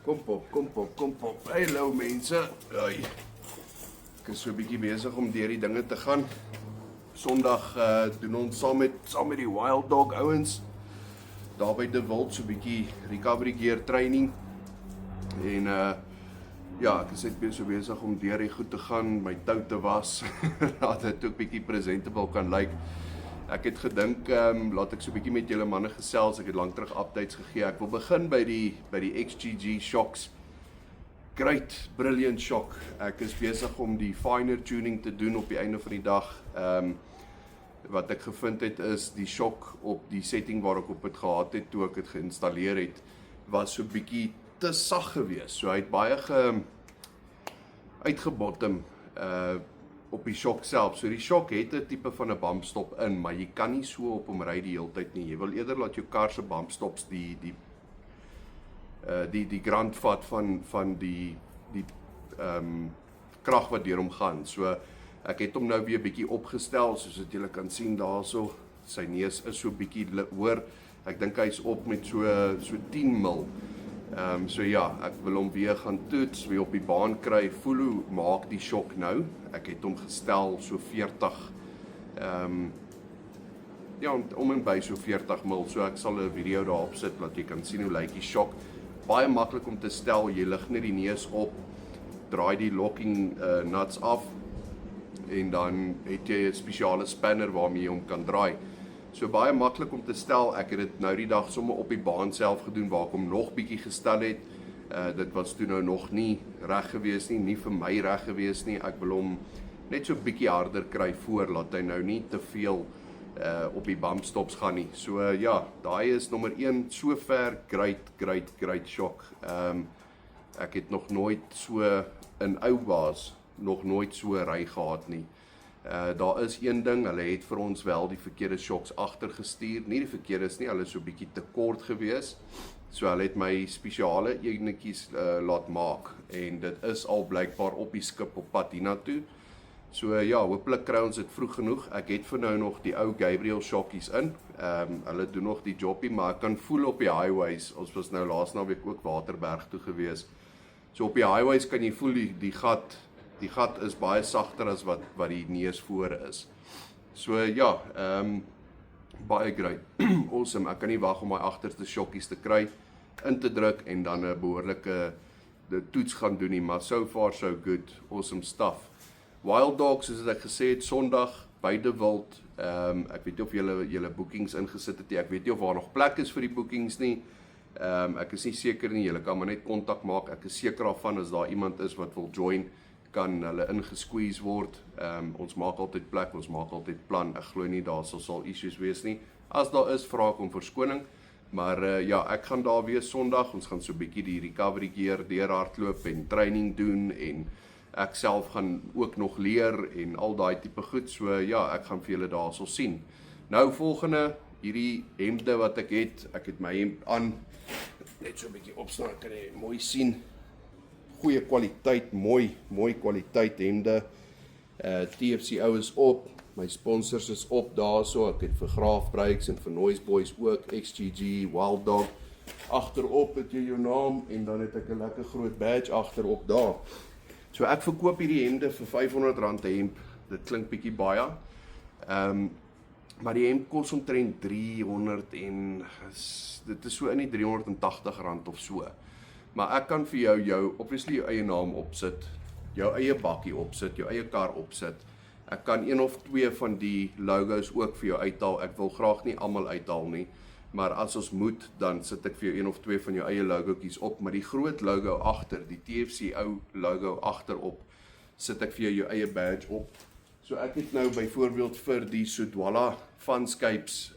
Kom pop. Hallo mense. Ai. Ek is so 'n bietjie besig om deur die dinge te gaan. Sondag doen ons saam met die Wild Dog ouens daar by De Wild so 'n bietjie recovery gear training. En ja, ek is net so besig om deur die goed te gaan, my tou te was, dat dit ook bietjie presentable kan lyk. Ek het gedink, laat ek so 'n bietjie met julle manne gesels, ek het lank terug updates gegee. Ek wil begin by die XGG shocks. Great, brilliant shock. Ek is besig om die finer tuning te doen op die einde van die dag. Wat ek gevind het is, die shock op die setting waar ek op het gehad het, toe ek het geïnstalleer het, was so bietjie te sag gewees. So hy het baie uitgebottom op die shock self. So die shock het 'n tipe van 'n bump stop in, maar jy kan nie so op hom ry die hele tyd nie. Jy wil eerder laat jou kar se bump stops die grand vat van die krag wat deur hom gaan. So ek het hom nou weer bietjie opgestel, soos wat julle kan sien daarso. Sy neus is so bietjie hoër. Ek dink hy's op met so 10 mil. So ja, ek wil hom weer gaan toets, weer op die baan kry, voel hoe maak die shock nou. Ek het hom gestel so 40, ja, om en by so 40 mil, so ek sal 'n video daarop sit, dat jy kan sien hoe lyk die shock. Baie maklik om te stel, jy lig net die neus op, draai die locking nuts af, en dan het jy 'n spesiale spanner waarmee jy hom kan draai. So baie maklik om te stel. Ek het dit nou die dag sommer op die baan self gedoen, waar ek hom nog bietjie gestel het. Dit was toe nou nog nie reg gewees nie vir my reg gewees nie. Ek wil hom net so bietjie harder kry voor, laat hy nou nie te veel op die bump stops gaan nie. So ja, daai is nommer 1, sover great shock. Ek het nog nooit so in ou baas nog nooit so ry gehad nie. Daar is een ding, hulle het vir ons wel die verkeerde shocks agtergestuur. Nie die verkeerde is nie, hulle is so bietjie te kort gewees. So hulle het my spesiale enetjies laat maak, en dit is al blykbaar op die skip op pad hiernatoe. So ja, hopelik kry ons dit vroeg genoeg. Ek het vir nou nog die ou Gabriel shockies in. Hulle doen nog die jobbie, maar ek kan voel op die highways. Ons was nou laas naweek ook Waterberg toe gewees. So op die highways kan jy voel die gat is baie sagter as wat die neus voor is. So ja, baie great. Awesome, ek kan nie wag om my agterste shockies te kry, in te druk en dan 'n behoorlike toets gaan doen nie, maar so far so good, awesome stuff. Wild Dogs, soos ek gesê het, Sondag by De Wild. Ek weet nie of julle bookings ingesit het nie, ek weet nie of daar nog plek is vir die bookings nie. Ek is nie seker nie, julle kan maar net kontak maak. Ek is seker daarvan as daar iemand is wat wil join, kan hulle ingesqueeze word. Ons maak altyd plek, ons maak altyd plan. Ek glo nie daar sal issues wees nie. As daar is, vra ek om verskoning. Maar ja, ek gaan daar wees Sondag. Ons gaan so 'n bietjie die recovery gear deurhardloop en training doen, en ek self gaan ook nog leer en al daai tipe goed. So ja, ek gaan vir julle daar sal sien. Nou volgende, hierdie hemde wat ek het my hemd aan, net so 'n bietjie opstaan, kan jy mooi sien. Goeie kwaliteit, mooi kwaliteit hemde. TFCO is op, my sponsors is op daarso. Ek het vir Graafbruiks en vir Noise Boys ook, XGG, Wild Dog. Agterop het jy jou naam, en dan het ek 'n lekker groot badge agterop daar. So ek verkoop hierdie hemde vir R500 'n hemp. Dit klink bietjie baie. Maar die hemp kos omtrent 300 en dit is so in die R380 of so. Maar ek kan vir jou obviously jou eie naam opsit, jou eie bakkie opsit, jou eie kar opsit. Ek kan 1 of 2 van die logos ook vir jou uithaal. Ek wil graag nie almal uithaal nie, maar as ons moet, dan sit ek vir jou 1 of 2 van jou eie logootjies op, maar die groot logo agter, die TFCO logo agterop, sit ek vir jou eie badge op. So ek het nou byvoorbeeld vir die Sodwalla Funscapes,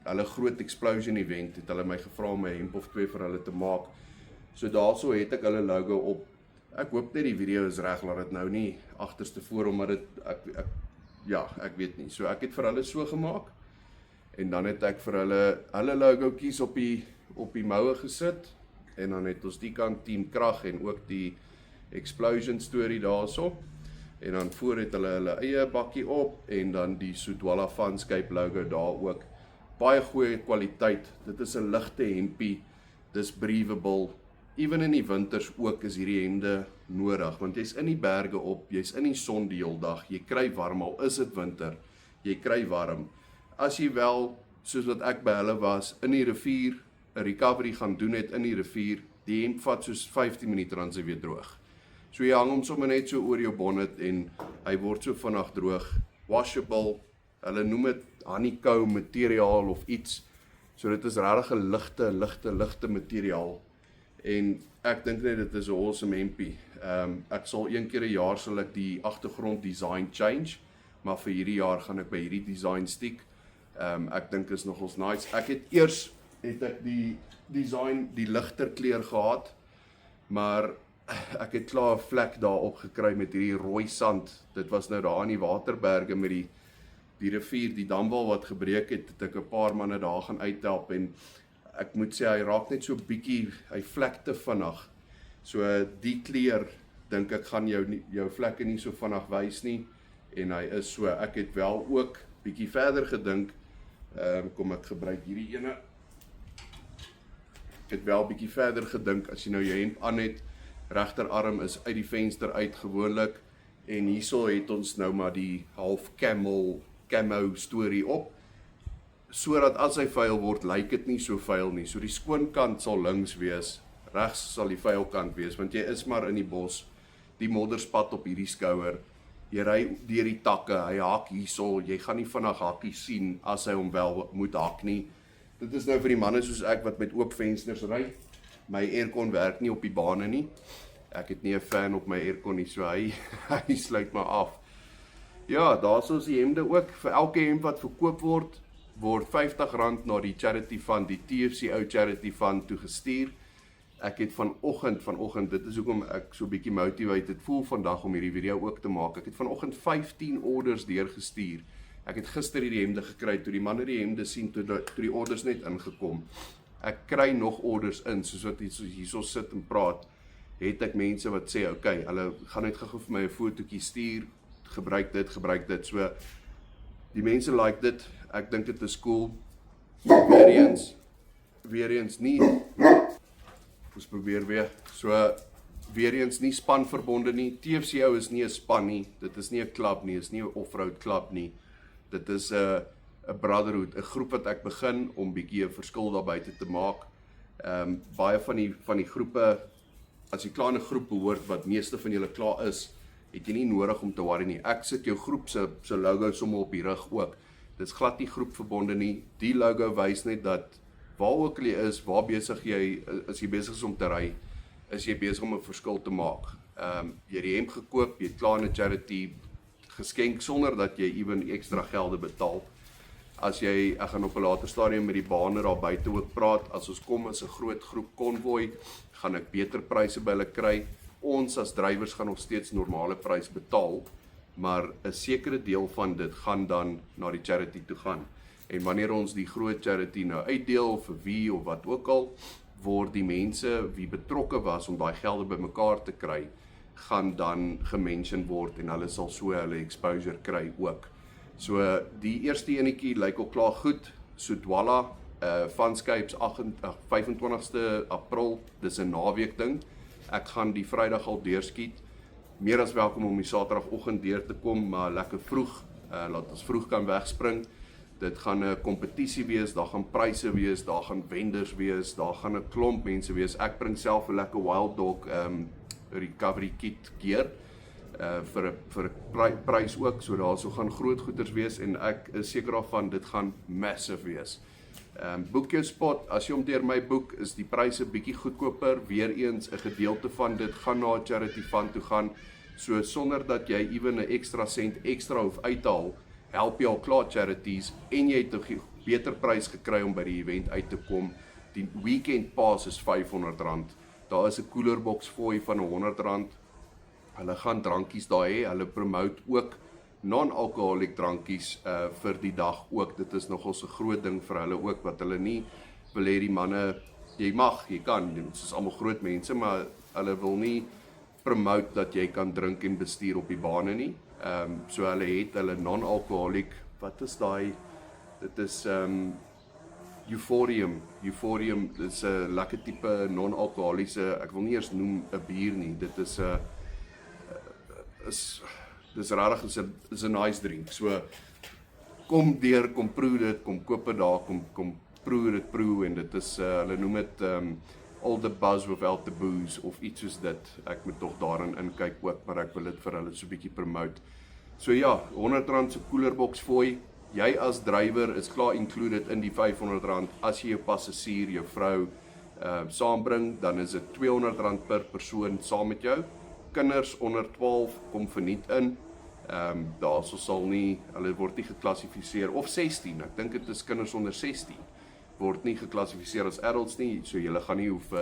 hulle groot explosion event, het hulle my gevra om 'n hemp of 2 vir hulle te maak. So daarso het ek hulle logo op. Ek hoop net die video is reg, laat dit nou nie agterste voor, omdat ek weet nie. So ek het vir hulle so gemaak, en dan het ek vir hulle logootjies op die moue gesit, en dan het ons die kant Team Krag en ook die Explosion story daarso. En dan voor het hulle eie bakkie op, en dan die Sodwalla Funscape logo daar ook. Baie goeie kwaliteit. Dit is 'n ligte hempie, dis breathable. Ewen in die winters ook is hierdie hemde nodig, want jy's in die berge op, jy's in die son die hele dag, jy kry warm, al is dit winter, jy kry warm. As jy wel, soos wat ek by hulle was, in die rivier, 'n recovery gaan doen het in die rivier, die hemd vat soos 15 minute dan sy weer droog. So jy hang hom sommer net so oor jou bonnet en hy word so vinnig droog, washable, hulle noem dit honeycomb materiaal of iets, so dit is regtig 'n ligte materiaal. En ek dink net dit is 'n awesome hempie. Ek sal een keer 'n jaar sal ek die agtergrond design change, maar vir hierdie jaar gaan ek by hierdie design stiek. Ek dink is nogals nice. Het ek die design die ligter kleur gehad, maar ek het klaar 'n vlek daarop gekry met hierdie rooi sand. Dit was nou daar in die Waterberge met die rivier, die damwal wat gebreek het ek 'n paar manne daar gaan uithelp en ek moet sê, hy raak net so bietjie, hy vlek te vinnig. So die kleur, dink ek gaan jou vlekke nie so vinnig wys nie, en hy is so, ek het wel ook bietjie verder gedink, kom ek gebruik hierdie ene, ek het wel bietjie verder gedink, as jy nou jou hemp aan het, regterarm is uit die venster uit gewoonlik, en hierso het ons nou maar die half camo storie op, sodat as hy vuil word, lyk dit nie so vuil nie. So die skoon kant sal links wees, regs sal die vuil kant wees, want jy is maar in die bos, die modderspat op hierdie skouer, jy ry deur die takke, hy hak hierso, jy gaan nie vinnig hakkie sien, as hy hom wel moet hak nie. Dit is nou vir die manne soos ek, wat met oop vensters ry, my aircon werk nie op die bane nie, ek het nie 'n fan op my aircon nie, so hy sluit maar af. Ja, daar is die hemde ook, vir elke hemd wat verkoop word R50 na die charity fund, die TFC ou charity fund toe gestuur. Ek het vanoggend, dit is hoekom ek so bietjie motivated voel vandag om hierdie video ook te maak. Ek het vanoggend 15 orders deurgestuur. Ek het gister hierdie hemde gekry, toe die manne die hemde sien, toe die orders net ingekom. Ek kry nog orders in, soos wat hierso sit en praat, het ek mense wat sê, okay, hulle gaan net gou vir my 'n fotootjie stuur, gebruik dit, so, die mense like dit, ek dink dit is cool, weer eens nie, ons probeer weer, so, weer eens nie spanverbonde nie, TFCO is nie 'n span nie, dit is nie 'n klub nie, is nie 'n offroad klub nie, dit is 'n brotherhood, 'n groep wat ek begin, om bietjie 'n verskil daar buite te maak, baie van die groepe, as jy klaar in 'n groep behoort, wat meeste van julle klaar is, het jy nie nodig om te worry nie. Ek sit jou groep se logo sommer op die rug ook. Dit is glad nie groepverbonde nie. Die logo wys net dat waar ook al jy is, waar besig jy, as jy besig is om te ry, is jy besig om 'n verskil te maak. Jy het die hemp gekoop, jy het klaar 'n charity geskenk sonder dat jy ewen ekstra gelde betaal. Ek gaan op 'n later stadium met die bane daar buite ook praat, as ons kom as 'n groot groep konvoi, gaan ek beter pryse by hulle kry. Ons as drywers gaan nog steeds normale prys betaal, maar 'n sekere deel van dit gaan dan na die charity toe gaan. En wanneer ons die groot charity nou uitdeel, vir wie of wat ook al, word die mense wie betrokke was om daai gelde bymekaar te kry, gaan dan gemention word en hulle sal so hulle exposure kry ook. So die eerste enetjie lyk al klaar goed, Soetwalla, Funscapes 25ste April, dis 'n naweek ding. Ek gaan die Vrydag al deurskiet. Meer as welkom om die Saterdagoggend deur te kom, maar lekker vroeg, laat ons vroeg kan wegspring. Dit gaan 'n kompetisie wees, daar gaan pryse wees, daar gaan wenders wees, daar gaan 'n klomp mense wees. Ek bring self 'n lekker Wild Dog recovery kit gear vir 'n prys ook, so daar gaan groot goeders wees en ek is seker daarvan dit gaan massive wees. Boek jou spot, as jy hom deur my boek, is die pryse bietjie goedkoper, weer eens 'n gedeelte van dit gaan na 'n charity fund toe gaan, so sonder dat jy ewen 'n ekstra sent ekstra hoef uithaal, help jy al klaar charities en jy het 'n beter prys gekry om by die event uit te kom. Die weekend pass is R500. Daar is 'n koelerbox fooi van R100. Hulle gaan drankies daar hê, hulle promote ook non-alcoholic drankies vir die dag ook. Dit is nogal 'n groot ding vir hulle ook, wat hulle nie wil hê die manne, jy kan, dit is almal groot mense, maar hulle wil nie promote dat jy kan drink en bestuur op die bane nie. So hulle het hulle non-alcoholic, wat is daai, dit is Euphorium is 'n lekker tipe non-alkoholiese, ek wil nie eers noem 'n bier nie. Dit is 'n dis regtig is 'n nice drink. So kom proe dit, kom koop dit daar, kom proe en dit is hulle noem dit all the buzz without the booze of iets soos dit. Ek moet tog daarin inkyk ook, maar ek wil dit vir hulle so 'n bietjie promote. So ja, R100 se koelerbox fooi. Jy as drywer is klaar included in die R500. As jy jou passasier, jou vrou saambring, dan is dit R200 per persoon saam met jou. Kinders onder 12 kom verniet in. Daarso sal nie, hulle word nie geklassifiseer, of 16, ek dink dit is kinders onder 16, word nie geklassifiseer as adults nie, so julle gaan nie hoef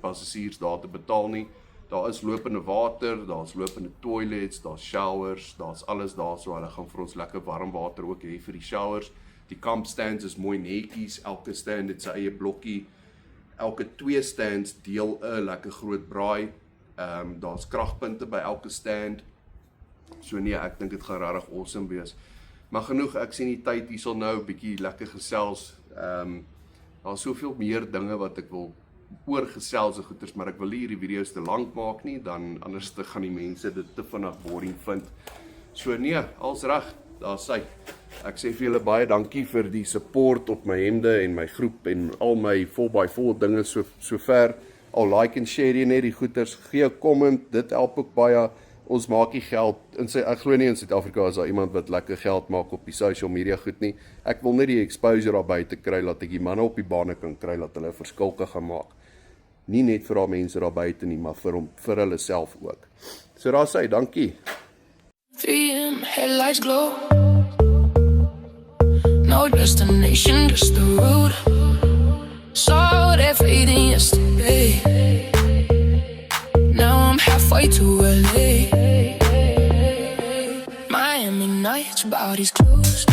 passasiers daar te betaal nie. Daar is lopende water, daar's lopende toilets, daar's showers, daar's alles daar, so hulle gaan vir ons lekker warm water ook hê vir die showers. Die kampstands is mooi netjies, elke stand het sy eie blokkie, elke 2 stands deel 'n lekker groot braai. Daar's kragpunte by elke stand. So nee, ek dink dit gaan regtig awesome wees. Maar genoeg, ek sien die tyd hier sal nou 'n bietjie lekker gesels. Daar's soveel meer dinge wat ek wil oor gesels en goeters, maar ek wil nie hierdie video's te lank maak nie, dan anders te gaan die mense dit te vinnig boring vind. So nee, als reg, daar's sy. Ek sê vir julle baie dankie vir die support op my hemde en my groep en al my 4x4 dinge so ver. Al like en share jy net die goeters, gee 'n comment, dit help ook baie. Ons maak nie geld, ek glo nie in Suid-Afrika is daar iemand wat lekker geld maak op die social media goed nie. Ek wil net die exposure daar buite kry, laat ek die manne op die bane kan kry, laat hulle 'n verskil kan gaan maak. Nie net vir daai mense daar buite nie, maar vir hulle self ook. So daar sê, dankie. 3 AM, headlights glow. No destination, just the road. Saw that fading yesterday. Now I'm halfway to LA. Miami nights, body's closed.